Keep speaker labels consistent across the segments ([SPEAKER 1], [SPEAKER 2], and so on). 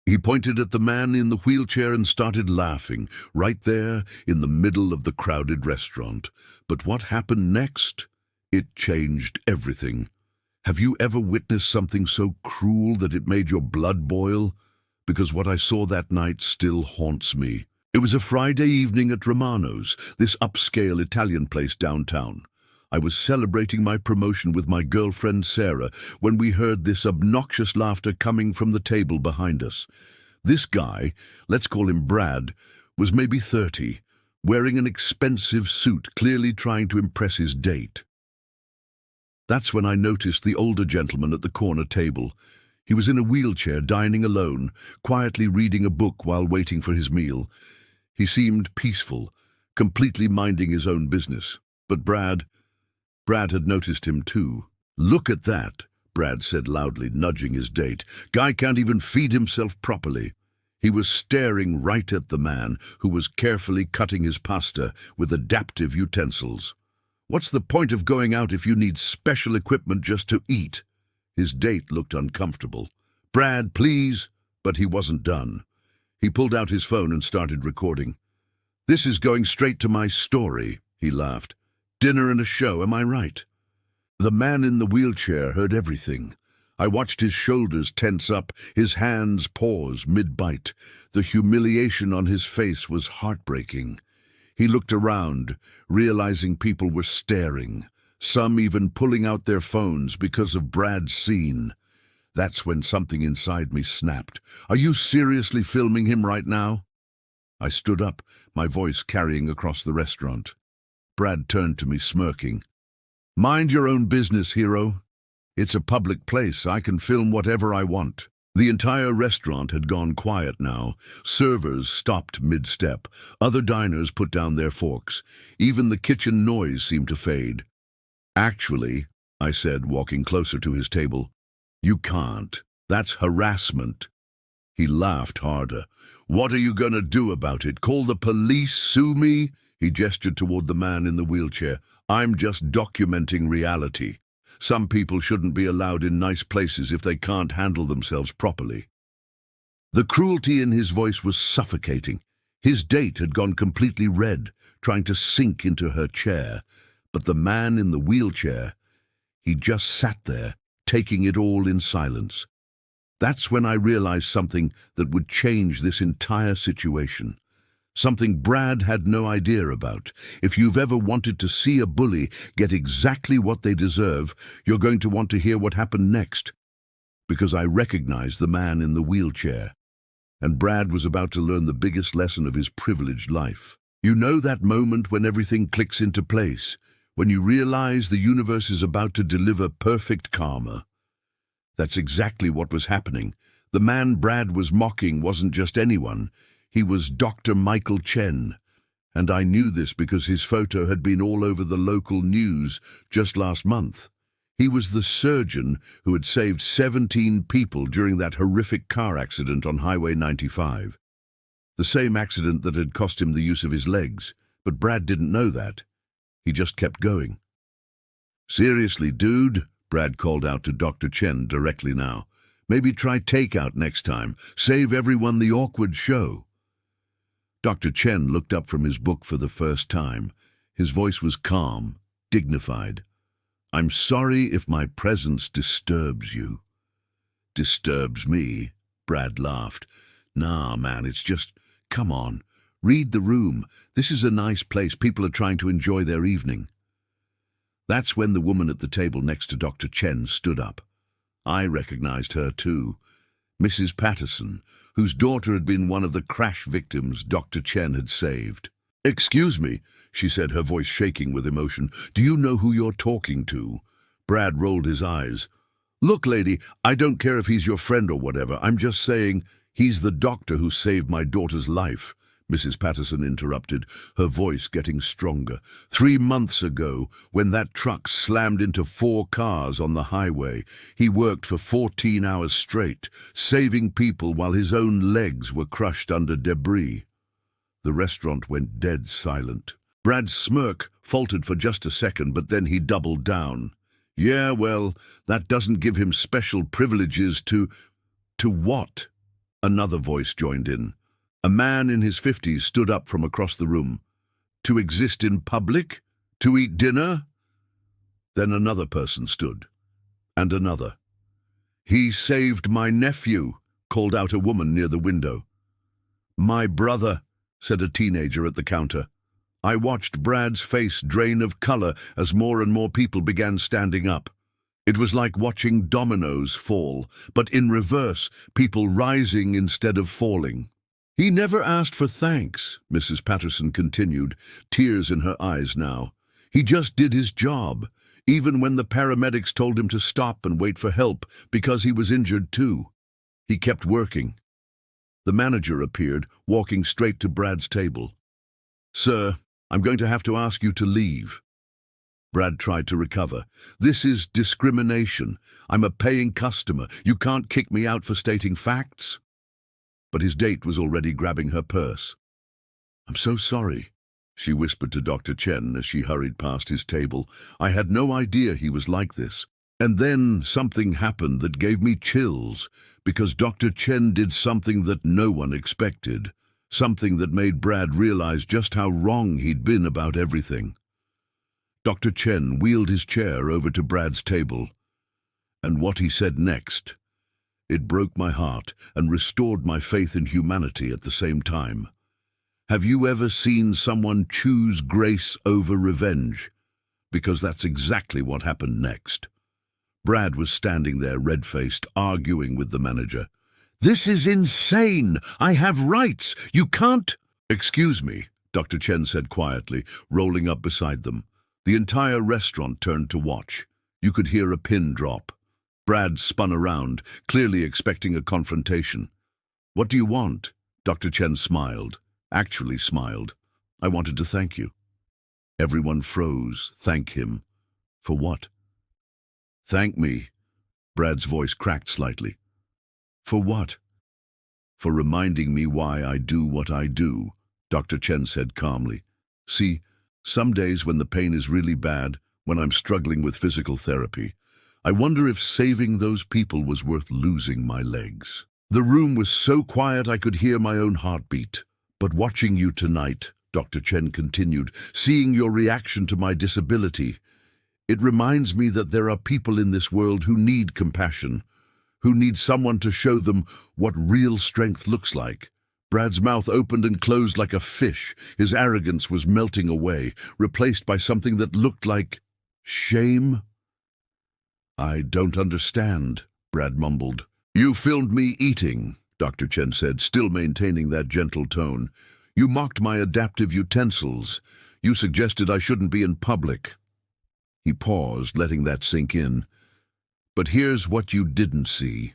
[SPEAKER 1] He pointed at the man in the wheelchair and started laughing, right there in the middle of the crowded restaurant. But what happened next? It changed everything. Have you ever witnessed something so cruel that it made your blood boil? Because what I saw that night still haunts me. It was a Friday evening at Romano's, this upscale Italian place downtown. I was celebrating my promotion with my girlfriend Sarah when we heard this obnoxious laughter coming from the table behind us. This guy, let's call him Brad, was maybe 30, wearing an expensive suit, clearly trying to impress his date. That's when I noticed the older gentleman at the corner table. He was in a wheelchair, dining alone, quietly reading a book while waiting for his meal. He seemed peaceful, completely minding his own business. But Brad had noticed him too. "Look at that," Brad said loudly, nudging his date. "Guy can't even feed himself properly." He was staring right at the man who was carefully cutting his pasta with adaptive utensils. "What's the point of going out if you need special equipment just to eat?" His date looked uncomfortable. "Brad, please." But he wasn't done. He pulled out his phone and started recording. "This is going straight to my story," he laughed. "Dinner and a show, am I right?" The man in the wheelchair heard everything. I watched his shoulders tense up, his hands pause mid-bite. The humiliation on his face was heartbreaking. He looked around, realizing people were staring, some even pulling out their phones because of Brad's scene. That's when something inside me snapped. "Are you seriously filming him right now?" I stood up, my voice carrying across the restaurant. Brad turned to me, smirking. "Mind your own business, hero. It's a public place. I can film whatever I want." The entire restaurant had gone quiet now. Servers stopped mid-step. Other diners put down their forks. Even the kitchen noise seemed to fade. "Actually," I said, walking closer to his table, "you can't. That's harassment." He laughed harder. "What are you going to do about it? Call the police? Sue me?" He gestured toward the man in the wheelchair. "I'm just documenting reality. Some people shouldn't be allowed in nice places if they can't handle themselves properly." The cruelty in his voice was suffocating. His date had gone completely red, trying to sink into her chair. But the man in the wheelchair, he just sat there, taking it all in silence. That's when I realized something that would change this entire situation. Something Brad had no idea about. If you've ever wanted to see a bully get exactly what they deserve, you're going to want to hear what happened next. Because I recognized the man in the wheelchair. And Brad was about to learn the biggest lesson of his privileged life. You know that moment when everything clicks into place, when you realize the universe is about to deliver perfect karma. That's exactly what was happening. The man Brad was mocking wasn't just anyone. He was Dr. Michael Chen, and I knew this because his photo had been all over the local news just last month. He was the surgeon who had saved 17 people during that horrific car accident on Highway 95. The same accident that had cost him the use of his legs, but Brad didn't know that. He just kept going. "Seriously, dude," Brad called out to Dr. Chen directly now. "Maybe try takeout next time. Save everyone the awkward show." Dr. Chen looked up from his book for the first time. His voice was calm, dignified. "I'm sorry if my presence disturbs you." "Disturbs me?" Brad laughed. "Nah, man, it's just, come on. Read the room. This is a nice place. People are trying to enjoy their evening." That's when the woman at the table next to Dr. Chen stood up. I recognized her too. Mrs. Patterson, whose daughter had been one of the crash victims Dr. Chen had saved. "Excuse me," she said, her voice shaking with emotion. "Do you know who you're talking to?" Brad rolled his eyes. "Look, lady, I don't care if he's your friend or whatever. I'm just saying he's the doctor who saved my daughter's life," Mrs. Patterson interrupted, her voice getting stronger. 3 months ago, when that truck slammed into 4 cars on the highway, he worked for 14 hours straight, saving people while his own legs were crushed under debris. The restaurant went dead silent. Brad's smirk faltered for just a second, but then he doubled down. "Yeah, well, that doesn't give him special privileges to..." "To what?" Another voice joined in. A man in his 50s stood up from across the room. To exist in public? To eat dinner? Then another person stood. And another. "He saved my nephew," called out a woman near the window. "My brother," said a teenager at the counter. I watched Brad's face drain of color as more and more people began standing up. It was like watching dominoes fall, but in reverse, people rising instead of falling. "He never asked for thanks," Mrs. Patterson continued, tears in her eyes now. "He just did his job, even when the paramedics told him to stop and wait for help because he was injured too. He kept working." The manager appeared, walking straight to Brad's table. "Sir, I'm going to have to ask you to leave." Brad tried to recover. "This is discrimination. I'm a paying customer. You can't kick me out for stating facts." But his date was already grabbing her purse. "I'm so sorry," she whispered to Dr. Chen as she hurried past his table. "I had no idea he was like this. And then something happened that gave me chills, because Dr. Chen did something that no one expected. Something that made Brad realize just how wrong he'd been about everything." Dr. Chen wheeled his chair over to Brad's table. And what he said next, it broke my heart and restored my faith in humanity at the same time. "Have you ever seen someone choose grace over revenge?" Because that's exactly what happened next. Brad was standing there red-faced, arguing with the manager. "This is insane! I have rights! You can't—" "Excuse me," Dr. Chen said quietly, rolling up beside them. The entire restaurant turned to watch. You could hear a pin drop. Brad spun around, clearly expecting a confrontation. "What do you want?" Dr. Chen smiled. Actually smiled. "I wanted to thank you." Everyone froze. Thank him. For what? "Thank me." Brad's voice cracked slightly. "For what?" "For reminding me why I do what I do," Dr. Chen said calmly. "See, some days when the pain is really bad, when I'm struggling with physical therapy, I wonder if saving those people was worth losing my legs." The room was so quiet I could hear my own heartbeat. "But watching you tonight," Dr. Chen continued, "seeing your reaction to my disability, it reminds me that there are people in this world who need compassion, who need someone to show them what real strength looks like." Brad's mouth opened and closed like a fish. His arrogance was melting away, replaced by something that looked like shame. "I don't understand," Brad mumbled. "You filmed me eating," Dr. Chen said, still maintaining that gentle tone. "You mocked my adaptive utensils. You suggested I shouldn't be in public." He paused, letting that sink in. "But here's what you didn't see."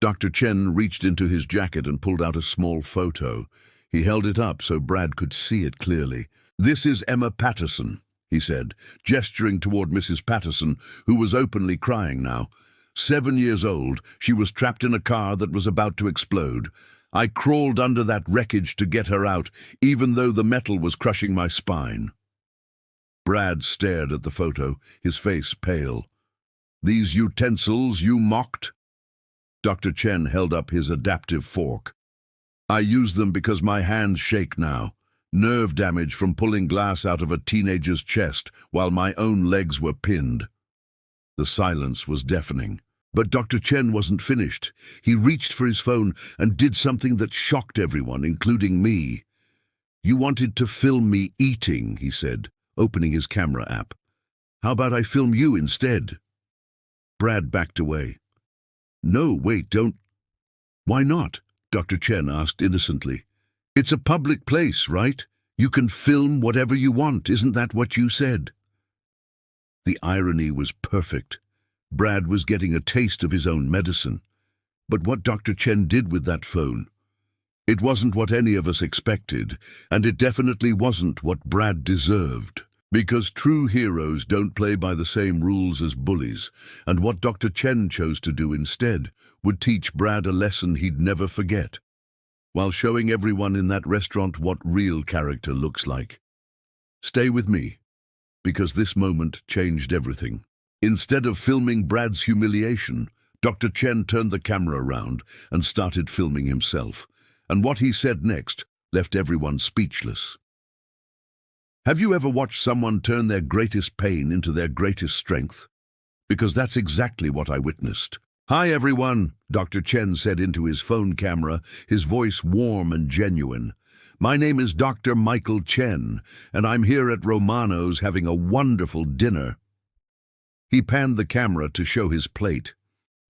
[SPEAKER 1] Dr. Chen reached into his jacket and pulled out a small photo. He held it up so Brad could see it clearly. "This is Emma Patterson," he said, gesturing toward Mrs. Patterson, who was openly crying now. 7 years old, she was trapped in a car that was about to explode. I crawled under that wreckage to get her out, even though the metal was crushing my spine." Brad stared at the photo, his face pale. "These utensils you mocked?" Dr. Chen held up his adaptive fork. "I use them because my hands shake now. Nerve damage from pulling glass out of a teenager's chest while my own legs were pinned." The silence was deafening. But Dr. Chen wasn't finished. He reached for his phone and did something that shocked everyone, including me. "You wanted to film me eating," he said, opening his camera app. "How about I film you instead?" Brad backed away. "No, wait, don't—" "Why not?" Dr. Chen asked innocently. "It's a public place, right? You can film whatever you want, isn't that what you said?" The irony was perfect. Brad was getting a taste of his own medicine. But what Dr. Chen did with that phone, it wasn't what any of us expected, and it definitely wasn't what Brad deserved. Because true heroes don't play by the same rules as bullies, and what Dr. Chen chose to do instead would teach Brad a lesson he'd never forget, while showing everyone in that restaurant what real character looks like. Stay with me, because this moment changed everything. Instead of filming Brad's humiliation, Dr. Chen turned the camera around and started filming himself, and what he said next left everyone speechless. Have you ever watched someone turn their greatest pain into their greatest strength? Because that's exactly what I witnessed. "Hi everyone," Dr. Chen said into his phone camera, his voice warm and genuine. "My name is Dr. Michael Chen, and I'm here at Romano's having a wonderful dinner." He panned the camera to show his plate.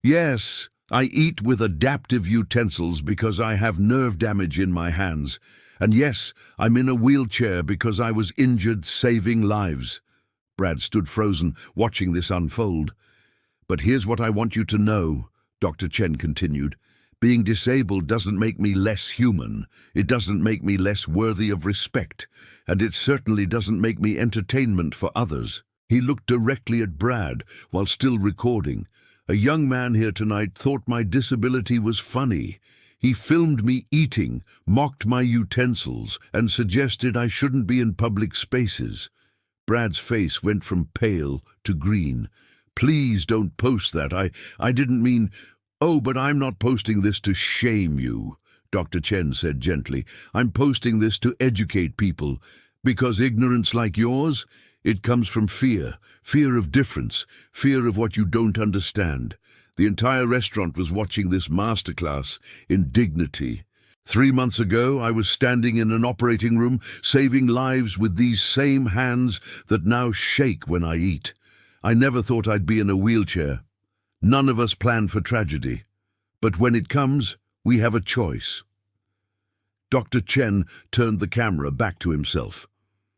[SPEAKER 1] "Yes, I eat with adaptive utensils because I have nerve damage in my hands. And yes, I'm in a wheelchair because I was injured saving lives." Brad stood frozen, watching this unfold. "But here's what I want you to know," Dr. Chen continued. "Being disabled doesn't make me less human. It doesn't make me less worthy of respect. And it certainly doesn't make me entertainment for others." He looked directly at Brad while still recording. "A young man here tonight thought my disability was funny. He filmed me eating, mocked my utensils, and suggested I shouldn't be in public spaces." Brad's face went from pale to green. "Please don't post that. I didn't mean—" "Oh, but I'm not posting this to shame you," Dr. Chen said gently. "I'm posting this to educate people. Because ignorance like yours, it comes from fear. Fear of difference. Fear of what you don't understand. The entire restaurant was watching this masterclass in dignity. 3 months ago, I was standing in an operating room, saving lives with these same hands that now shake when I eat. I never thought I'd be in a wheelchair. None of us plan for tragedy. But when it comes, we have a choice." Dr. Chen turned the camera back to himself.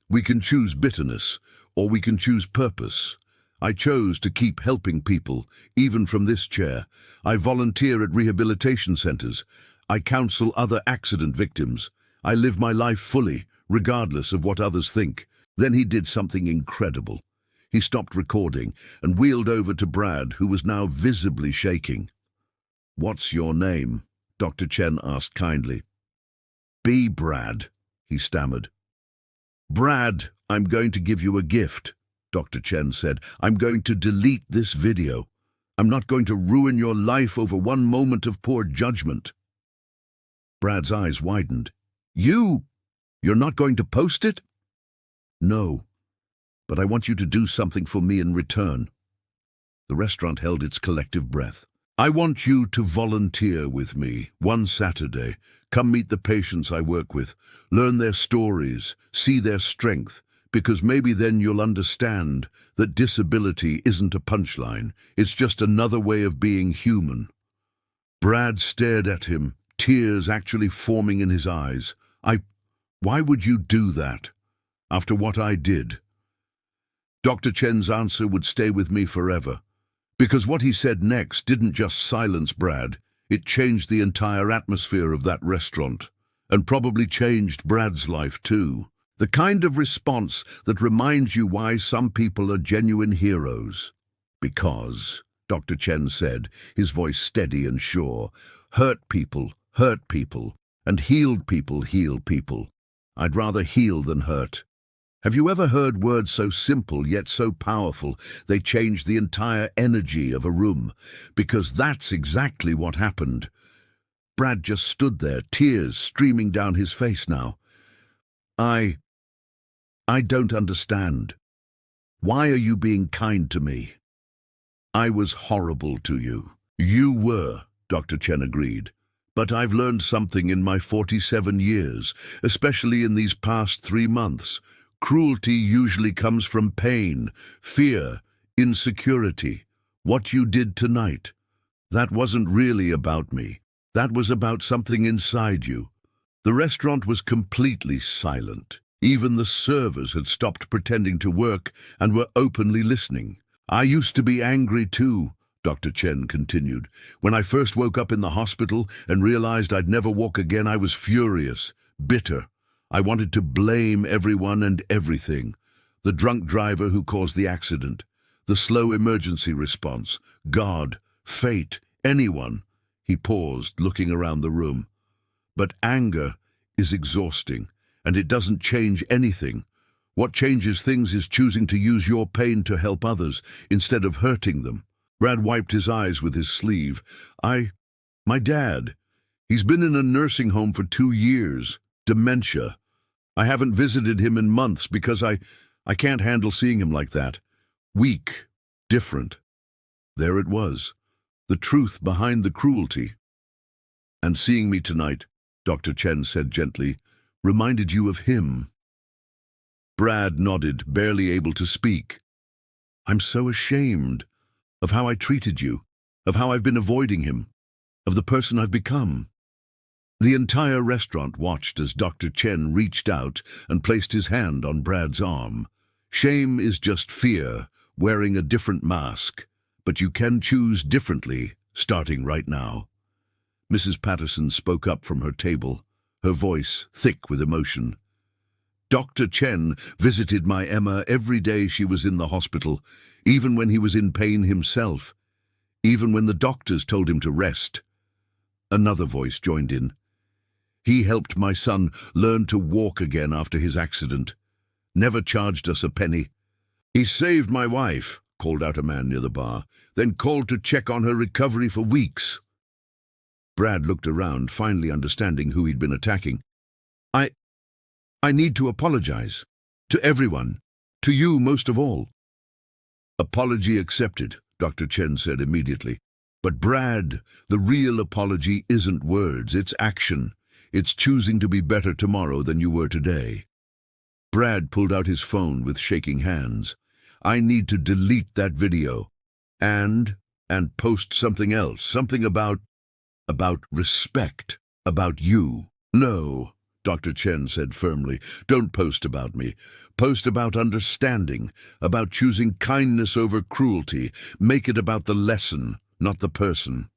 [SPEAKER 1] "We can choose bitterness, or we can choose purpose. I chose to keep helping people, even from this chair. I volunteer at rehabilitation centers. I counsel other accident victims. I live my life fully, regardless of what others think." Then he did something incredible. He stopped recording and wheeled over to Brad, who was now visibly shaking. "What's your name?" Dr. Chen asked kindly. "Be Brad," he stammered. "Brad, I'm going to give you a gift," Dr. Chen said. "I'm going to delete this video. I'm not going to ruin your life over one moment of poor judgment." Brad's eyes widened. You're not going to post it?" "No, but I want you to do something for me in return." The restaurant held its collective breath. "I want you to volunteer with me one Saturday. Come meet the patients I work with, learn their stories, see their strength, because maybe then you'll understand that disability isn't a punchline, it's just another way of being human." Brad stared at him, tears actually forming in his eyes. Why would you do that? After what I did?" Dr. Chen's answer would stay with me forever. Because what he said next didn't just silence Brad, it changed the entire atmosphere of that restaurant, and probably changed Brad's life too. The kind of response that reminds you why some people are genuine heroes. Because, Dr. Chen said, his voice steady and sure, hurt people, and healed people heal people. I'd rather heal than hurt. Have you ever heard words so simple yet so powerful they change the entire energy of a room? Because that's exactly what happened. Brad just stood there, tears streaming down his face now. I don't understand. Why are you being kind to me? I was horrible to you. You were, Dr. Chen agreed. But I've learned something in my 47 years, especially in these past 3 months. Cruelty usually comes from pain, fear, insecurity. What you did tonight, that wasn't really about me. That was about something inside you. The restaurant was completely silent. Even the servers had stopped pretending to work and were openly listening. I used to be angry too, Dr. Chen continued. When I first woke up in the hospital and realized I'd never walk again, I was furious, bitter. I wanted to blame everyone and everything. The drunk driver who caused the accident, the slow emergency response, God, fate, anyone. He paused, looking around the room. But anger is exhausting, and it doesn't change anything. What changes things is choosing to use your pain to help others instead of hurting them. Brad wiped his eyes with his sleeve. My dad. He's been in a nursing home for 2 years. Dementia. I haven't visited him in months because I can't handle seeing him like that. Weak. Different. There it was. The truth behind the cruelty. And seeing me tonight, Dr. Chen said gently, reminded you of him. Brad nodded, barely able to speak. I'm so ashamed of how I treated you, of how I've been avoiding him, of the person I've become. The entire restaurant watched as Dr. Chen reached out and placed his hand on Brad's arm. Shame is just fear, wearing a different mask, but you can choose differently, starting right now. Mrs. Patterson spoke up from her table, her voice thick with emotion. Dr. Chen visited my Emma every day she was in the hospital, even when he was in pain himself, even when the doctors told him to rest. Another voice joined in. He helped my son learn to walk again after his accident. Never charged us a penny. He saved my wife, called out a man near the bar, then called to check on her recovery for weeks. Brad looked around, finally understanding who he'd been attacking. I need to apologize. To everyone. To you most of all. Apology accepted, Dr. Chen said immediately. But Brad, the real apology isn't words, it's action. It's choosing to be better tomorrow than you were today. Brad pulled out his phone with shaking hands. I need to delete that video. And post something else, something about respect, about you. No, Dr. Chen said firmly, don't post about me. Post about understanding, about choosing kindness over cruelty. Make it about the lesson, not the person.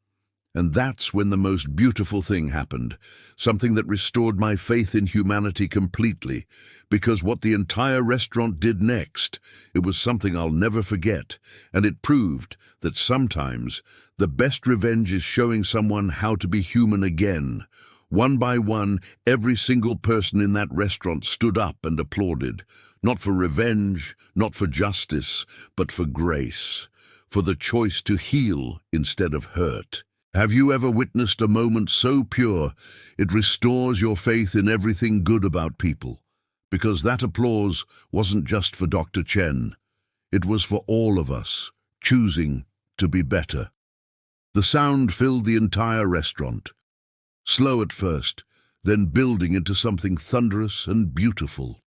[SPEAKER 1] And that's when the most beautiful thing happened, something that restored my faith in humanity completely, because what the entire restaurant did next, it was something I'll never forget, and it proved that sometimes the best revenge is showing someone how to be human again. One by one, every single person in that restaurant stood up and applauded, not for revenge, not for justice, but for grace, for the choice to heal instead of hurt. Have you ever witnessed a moment so pure it restores your faith in everything good about people? Because that applause wasn't just for Dr. Chen. It was for all of us, choosing to be better. The sound filled the entire restaurant. Slow at first, then building into something thunderous and beautiful.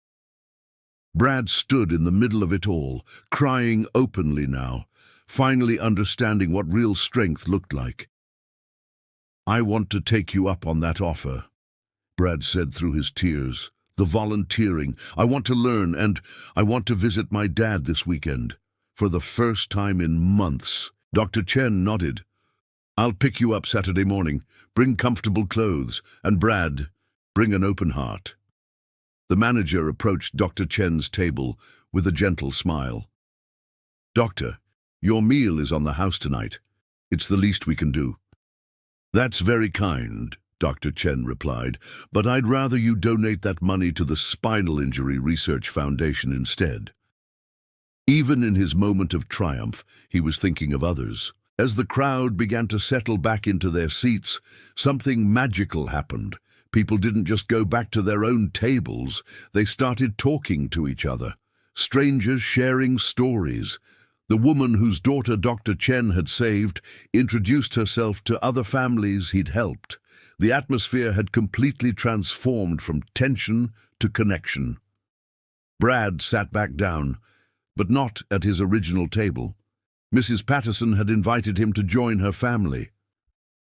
[SPEAKER 1] Brad stood in the middle of it all, crying openly now, finally understanding what real strength looked like. I want to take you up on that offer, Brad said through his tears. The volunteering. I want to learn, and I want to visit my dad this weekend. For the first time in months. Dr. Chen nodded. I'll pick you up Saturday morning. Bring comfortable clothes. And Brad, bring an open heart. The manager approached Dr. Chen's table with a gentle smile. Doctor, your meal is on the house tonight. It's the least we can do. That's very kind, Dr. Chen replied, but I'd rather you donate that money to the Spinal Injury Research Foundation instead. Even in his moment of triumph, he was thinking of others. As the crowd began to settle back into their seats, something magical happened. People didn't just go back to their own tables, they started talking to each other. Strangers sharing stories. The woman whose daughter Dr. Chen had saved introduced herself to other families he'd helped. The atmosphere had completely transformed from tension to connection. Brad sat back down, but not at his original table. Mrs. Patterson had invited him to join her family.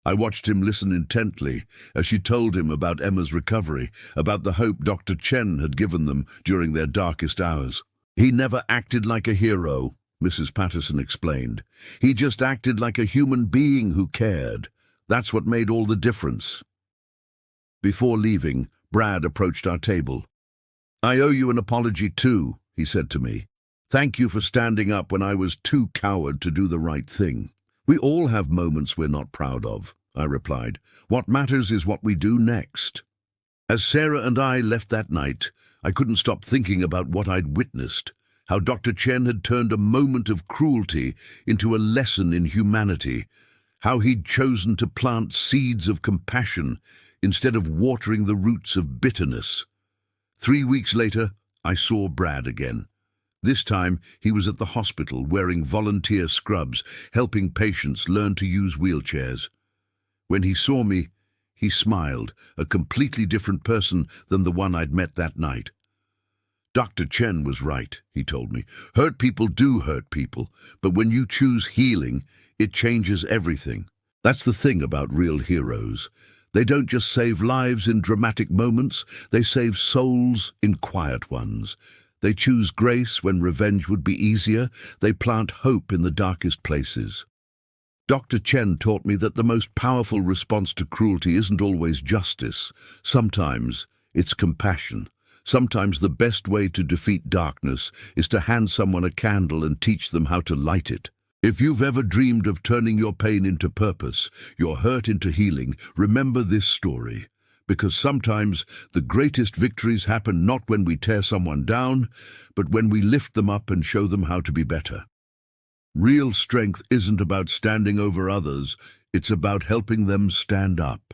[SPEAKER 1] I watched him listen intently as she told him about Emma's recovery, about the hope Dr. Chen had given them during their darkest hours. He never acted like a hero, Mrs. Patterson explained. He just acted like a human being who cared. That's what made all the difference. Before leaving, Brad approached our table. I owe you an apology too, he said to me. Thank you for standing up when I was too coward to do the right thing. We all have moments we're not proud of, I replied. What matters is what we do next. As Sarah and I left that night, I couldn't stop thinking about what I'd witnessed, how Dr. Chen had turned a moment of cruelty into a lesson in humanity, how he'd chosen to plant seeds of compassion instead of watering the roots of bitterness. 3 weeks later, I saw Brad again. This time, he was at the hospital wearing volunteer scrubs, helping patients learn to use wheelchairs. When he saw me, he smiled, a completely different person than the one I'd met that night. Dr. Chen was right, he told me. Hurt people do hurt people, but when you choose healing, it changes everything. That's the thing about real heroes. They don't just save lives in dramatic moments, they save souls in quiet ones. They choose grace when revenge would be easier. They plant hope in the darkest places. Dr. Chen taught me that the most powerful response to cruelty isn't always justice. Sometimes it's compassion. Sometimes the best way to defeat darkness is to hand someone a candle and teach them how to light it. If you've ever dreamed of turning your pain into purpose, your hurt into healing, remember this story. Because sometimes the greatest victories happen not when we tear someone down, but when we lift them up and show them how to be better. Real strength isn't about standing over others, it's about helping them stand up.